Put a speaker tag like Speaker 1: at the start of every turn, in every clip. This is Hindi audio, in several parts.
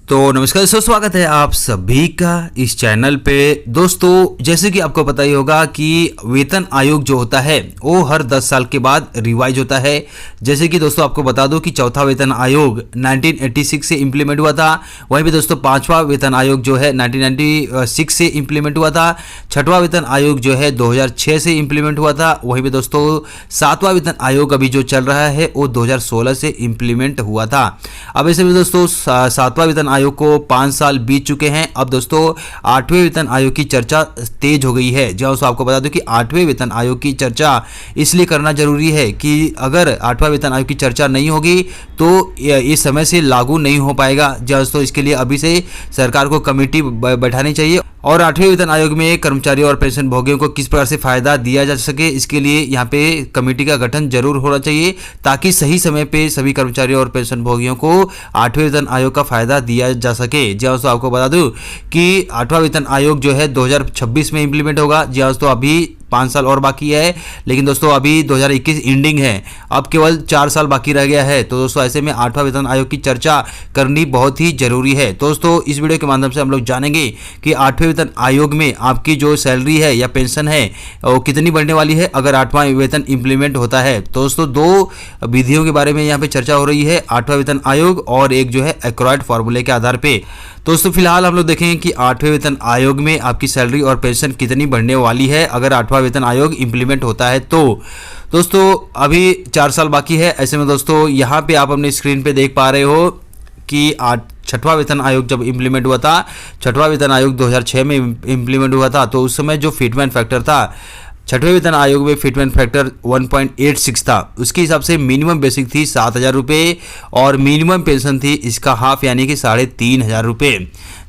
Speaker 1: तो नमस्कार दोस्तों, स्वागत है आप सभी का इस चैनल पे। दोस्तों जैसे कि आपको पता ही होगा कि वेतन आयोग जो होता है वो हर 10 साल के बाद रिवाइज होता है। जैसे कि दोस्तों आपको बता दो कि चौथा वेतन आयोग 1986 से इम्प्लीमेंट हुआ था। वहीं भी दोस्तों पांचवा वेतन आयोग जो है 1996 से इम्प्लीमेंट हुआ था। छठवां वेतन आयोग जो है 2006 से इम्प्लीमेंट हुआ था। वहीं भी दोस्तों सातवां वेतन आयोग अभी जो चल रहा है वो 2016 से इम्प्लीमेंट हुआ था। अब ऐसे भी दोस्तों सातवां वेतन आयोग को 5 साल बीत चुके हैं। अब दोस्तों 8वें वेतन आयोग की चर्चा तेज हो गई है। जो आपको बता दूं कि 8वें वेतन आयोग की चर्चा इसलिए करना जरूरी है कि अगर 8वां वेतन आयोग की चर्चा नहीं होगी तो इस समय से लागू नहीं हो पाएगा। दोस्तों इसके लिए अभी से सरकार को कमेटी बैठानी चाहिए और 8वें वेतन आयोग में कर्मचारियों और पेंशन भोगियों को किस प्रकार से फायदा दिया जा सके, इसके लिए यहाँ पे कमेटी का गठन जरूर होना चाहिए ताकि सही समय पे सभी कर्मचारियों और पेंशन भोगियों को 8वें वेतन आयोग का फायदा दिया जा सके। जी दोस्तों आपको बता दूं कि 8वां वेतन आयोग जो है 2026 में इम्प्लीमेंट होगा। जी दोस्तों अभी 5 साल और बाकी है, लेकिन दोस्तों अभी 2021 एंडिंग है, अब केवल 4 साल बाकी रह गया है। तो दोस्तों ऐसे में 8वां वेतन आयोग की चर्चा करनी बहुत ही जरूरी है। दोस्तों इस वीडियो के माध्यम से हम लोग जानेंगे कि 8वें वेतन आयोग में आपकी जो सैलरी है या पेंशन है वो कितनी बढ़ने वाली है अगर 8वां वेतन इम्प्लीमेंट होता है। तो दोस्तों दो विधियों के बारे में यहाँ पे चर्चा हो रही है, 8वां वेतन आयोग और एक जो है एक्रोयड फॉर्मूले के आधार पे। दोस्तों फिलहाल हम लोग देखेंगे कि 8वें वेतन आयोग में आपकी सैलरी और पेंशन कितनी बढ़ने वाली है अगर 8वां वेतन आयोग इम्प्लीमेंट होता है। तो दोस्तों अभी 4 साल बाकी है। ऐसे में दोस्तों यहाँ पे आप अपनी स्क्रीन पे देख पा रहे हो कि छठवां वेतन आयोग जब इम्प्लीमेंट हुआ था, छठवां वेतन आयोग 2006 में इम्प्लीमेंट हुआ था, तो उस समय जो फिटमेंट फैक्टर था छठवें वेतन आयोग में फिटमेंट फैक्टर 1.86 था। उसके हिसाब से मिनिमम बेसिक थी 7,000 रुपये और मिनिमम पेंशन थी इसका हाफ यानी कि 3,500 रुपये।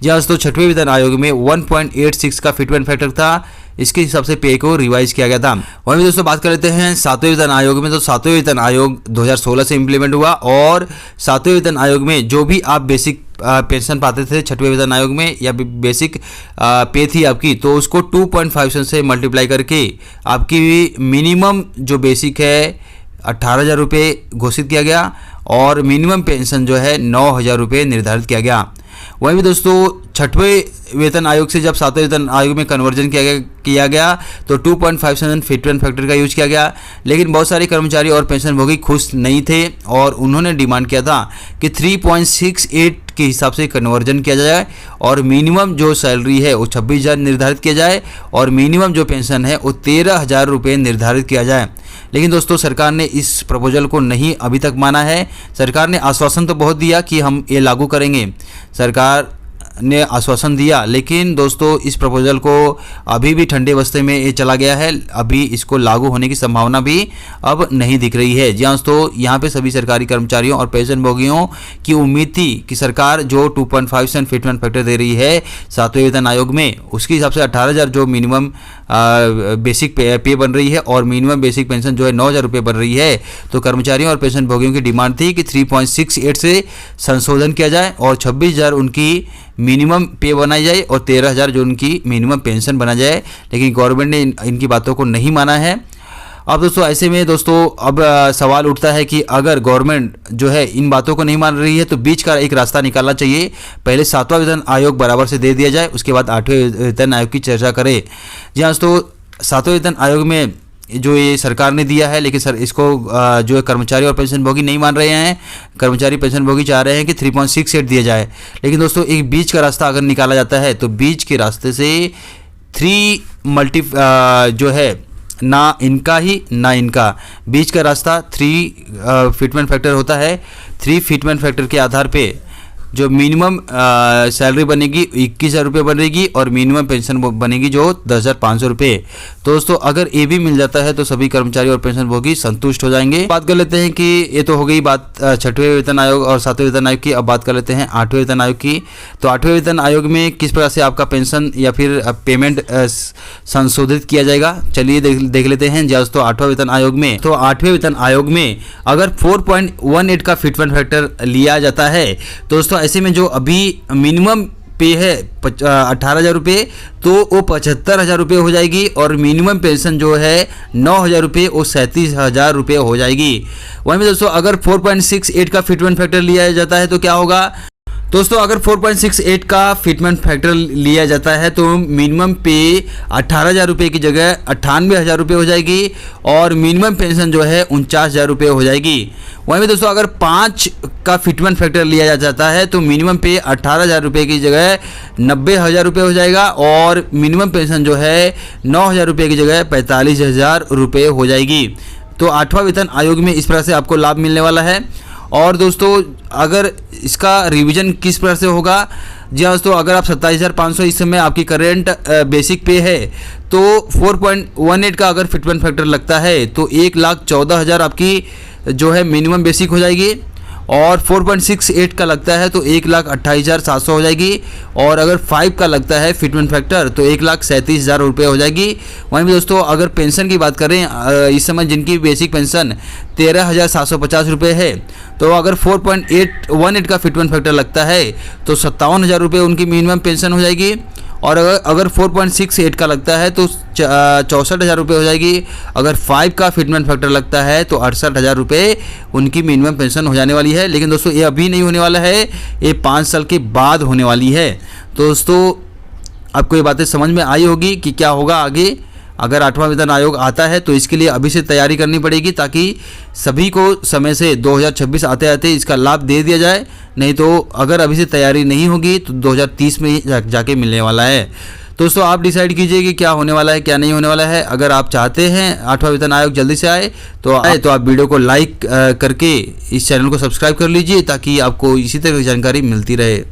Speaker 1: जी दोस्तों छठवें वेतन आयोग में 1.86 का फिटमेंट फैक्टर था, इसके हिसाब से पे को रिवाइज किया गया था। वहीं दोस्तों बात कर लेते हैं 7वें वेतन आयोग में। तो 7वें वेतन आयोग 2016 से इम्प्लीमेंट हुआ और 7वें वेतन आयोग में जो भी आप बेसिक पेंशन पाते थे 6वें वेतन आयोग में या बेसिक पे थी आपकी, तो उसको 2.5 से मल्टीप्लाई करके आपकी मिनिमम जो बेसिक है 18,000 रुपये घोषित किया गया और मिनिमम पेंशन जो है 9,000 रुपये निर्धारित किया गया। वहीं भी दोस्तों 6वें वेतन आयोग से जब 7वें वेतन आयोग में कन्वर्जन किया गया तो 2.57 फिटमेंट फैक्टर का यूज किया गया, लेकिन बहुत सारे कर्मचारी और पेंशन खुश नहीं थे और उन्होंने डिमांड किया था कि 3.68 के हिसाब से कन्वर्जन किया जाए और मिनिमम जो सैलरी है वो 26,000 निर्धारित किया जाए और मिनिमम जो पेंशन है वो 13,000 रुपये निर्धारित किया जाए। लेकिन दोस्तों सरकार ने इस प्रपोजल को नहीं अभी तक माना है। सरकार ने आश्वासन तो बहुत दिया कि हम ये लागू करेंगे, सरकार ने आश्वासन दिया, लेकिन दोस्तों इस प्रपोजल को अभी भी ठंडे बस्ते में ये चला गया है। अभी इसको लागू होने की संभावना भी अब नहीं दिख रही है। जी दोस्तों यहाँ पे सभी सरकारी कर्मचारियों और पेंशन भोगियों की उम्मीद थी कि सरकार जो 2.5% फिटमेंट फैक्टर दे रही है 7वें वेतन आयोग में, उसके हिसाब से 18,000 जो मिनिमम बेसिक पे बन रही है और मिनिमम बेसिक पेंशन जो है 9,000 रुपये बन रही है। तो कर्मचारियों और पेंशन भोगियों की डिमांड थी कि 3.68 से संशोधन किया जाए और 26,000 उनकी मिनिमम पे बनाई जाए और 13,000 जो उनकी मिनिमम पेंशन बना जाए, लेकिन गवर्नमेंट ने इनकी बातों को नहीं माना है। अब दोस्तों ऐसे में दोस्तों अब सवाल उठता है कि अगर गवर्नमेंट जो है इन बातों को नहीं मान रही है तो बीच का एक रास्ता निकालना चाहिए। पहले 7वां वेतन आयोग बराबर से दे दिया जाए, उसके बाद 8वें वेतन आयोग की चर्चा करें। जी दोस्तों 7वें वेतन आयोग में जो ये सरकार ने दिया है, लेकिन सर इसको जो है कर्मचारी और पेंशन भोगी नहीं मान रहे हैं। कर्मचारी पेंशन भोगी चाह रहे हैं कि 3.68 दिया जाए, लेकिन दोस्तों एक बीच का रास्ता अगर निकाला जाता है तो बीच के रास्ते से 3 जो है ना इनका ही ना इनका, बीच का रास्ता 3 फिटमेंट फैक्टर होता है। 3 फिटमेंट फैक्टर के आधार पे जो मिनिमम सैलरी बनेगी 21,000 रुपये बनेगी और मिनिमम पेंशन बनेगी जो 10,500 रुपये। तो दोस्तों अगर ये भी मिल जाता है तो सभी कर्मचारी और पेंशन भोगी संतुष्ट हो जाएंगे। बात कर लेते हैं कि ये तो हो गई बात 6वें वेतन आयोग और 7वें वेतन आयोग की। अब बात कर लेते हैं 8वें वेतन आयोग की। तो 8वें वेतन आयोग में किस प्रकार से आपका पेंशन या फिर पेमेंट संशोधित किया जाएगा, चलिए देख लेते हैं। दोस्तों 8वां वेतन आयोग में, तो 8वें वेतन आयोग में अगर 4.18 का फिटमेंट फैक्टर लिया जाता है तो दोस्तों ऐसे में जो अभी मिनिमम पे है 18,000 रुपये तो वो 75,000 रुपये हो जाएगी और मिनिमम पेंशन जो है 9,000 रुपये वो 37,000 रुपये हो जाएगी। वहीं में दोस्तों अगर 4.68 का फिटमेंट फैक्टर लिया जाता है तो क्या होगा, दोस्तों अगर 4.68 का फिटमेंट फैक्टर लिया जाता है तो मिनिमम पे 18,000 रुपये की जगह 98,000 रुपये हो जाएगी और मिनिमम पेंशन जो है 49,000 रुपये हो जाएगी। वहीं पे दोस्तों अगर 5 का फिटमेंट फैक्टर लिया जाता है तो मिनिमम पे 18,000 रुपये की जगह 90,000 रुपये हो जाएगा और मिनिमम पेंशन जो है 9,000 रुपये की जगह 45,000 रुपये हो जाएगी। तो 8वां वेतन आयोग में इस प्रकार से आपको लाभ मिलने वाला है। और दोस्तों अगर इसका रिवीजन किस प्रकार से होगा, जी हाँ दोस्तों, अगर आप 27,500 इस समय आपकी करेंट बेसिक पे है तो 4.18 का अगर फिटमेंट फैक्टर लगता है तो 1,14,000 आपकी जो है मिनिमम बेसिक हो जाएगी और 4.68 का लगता है तो 1,28,700 हो जाएगी और अगर 5 का लगता है फिटमेंट फैक्टर तो 1,37,000 रुपये हो जाएगी। वहीं भी दोस्तों अगर पेंशन की बात करें, इस समय जिनकी बेसिक पेंशन 13,750 रुपये है तो अगर 4.18 का फिटमेंट फैक्टर लगता है तो 57,000 रुपये उनकी मिनिमम पेंशन हो जाएगी और अगर 4.68 का लगता है तो 64,000 रुपये हो जाएगी। अगर 5 का फिटमेंट फैक्टर लगता है तो 68,000 रुपये उनकी मिनिमम पेंशन हो जाने वाली है। लेकिन दोस्तों ये अभी नहीं होने वाला है, ये 5 साल के बाद होने वाली है। तो दोस्तों आपको ये बातें समझ में आई होगी कि क्या होगा आगे। अगर 8वां वेतन आयोग आता है तो इसके लिए अभी से तैयारी करनी पड़ेगी ताकि सभी को समय से 2026 आते आते इसका लाभ दे दिया जाए। नहीं तो अगर अभी से तैयारी नहीं होगी तो 2030 में ही जाके मिलने वाला है। दोस्तों आप डिसाइड कीजिए कि क्या होने वाला है क्या नहीं होने वाला है। अगर आप चाहते हैं 8वां वेतन आयोग जल्दी से आए तो आप वीडियो को लाइक करके इस चैनल को सब्सक्राइब कर लीजिए ताकि आपको इसी तरह की जानकारी मिलती रहे।